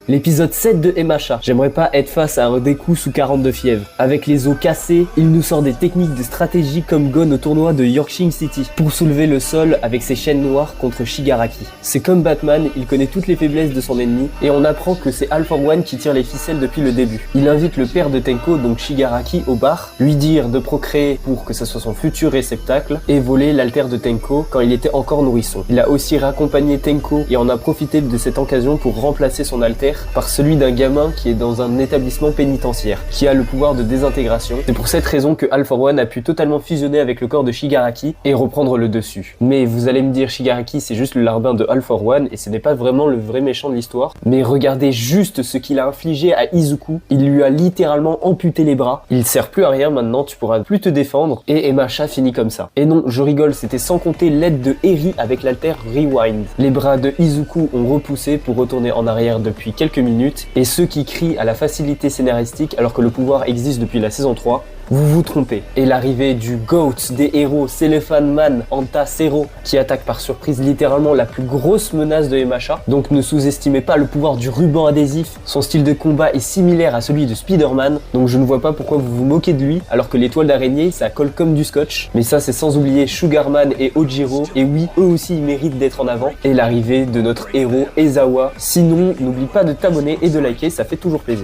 L'épisode 7 de MHA. J'aimerais pas être face à un Deku sous 40 de fièvre. Avec les os cassés, il nous sort des techniques de stratégie comme Gon au tournoi de Yorkshire City pour soulever le sol avec ses chaînes noires contre Shigaraki. C'est comme Batman, il connaît toutes les faiblesses de son ennemi et on apprend que c'est All for One qui tire les ficelles depuis le début. Il invite le père de Tenko, donc Shigaraki, au bar, lui dire de procréer pour que ce soit son futur réceptacle et voler l'altère de Tenko quand il était encore nourrisson. Il a aussi raccompagné Tenko et en a profité de cette occasion pour remplacer son altère par celui d'un gamin qui est dans un établissement pénitentiaire, qui a le pouvoir de désintégration. C'est pour cette raison que All for One a pu totalement fusionner avec le corps de Shigaraki et reprendre le dessus. Mais vous allez me dire, Shigaraki c'est juste le larbin de All for One et ce n'est pas vraiment le vrai méchant de l'histoire. Mais regardez juste ce qu'il a infligé à Izuku. Il lui a littéralement amputé les bras. Il sert plus à rien maintenant, tu pourras plus te défendre. Et MHA finit comme ça. Et non, je rigole, c'était sans compter l'aide de Eri avec l'altère Rewind. Les bras de Izuku ont repoussé pour retourner en arrière depuis quelques minutes, et ceux qui crient à la facilité scénaristique alors que le pouvoir existe depuis la saison 3, vous vous trompez. Et l'arrivée du GOAT des héros, Cellophane Man, Anta Zero, qui attaque par surprise littéralement la plus grosse menace de MHA. Donc ne sous-estimez pas le pouvoir du ruban adhésif. Son style de combat est similaire à celui de Spider-Man, donc je ne vois pas pourquoi vous vous moquez de lui, alors que les toiles d'araignée, ça colle comme du scotch. Mais ça, c'est sans oublier Sugarman et Ojiro, et oui, eux aussi ils méritent d'être en avant. Et l'arrivée de notre héros Ezawa. Sinon, n'oublie pas de t'abonner et de liker, ça fait toujours plaisir.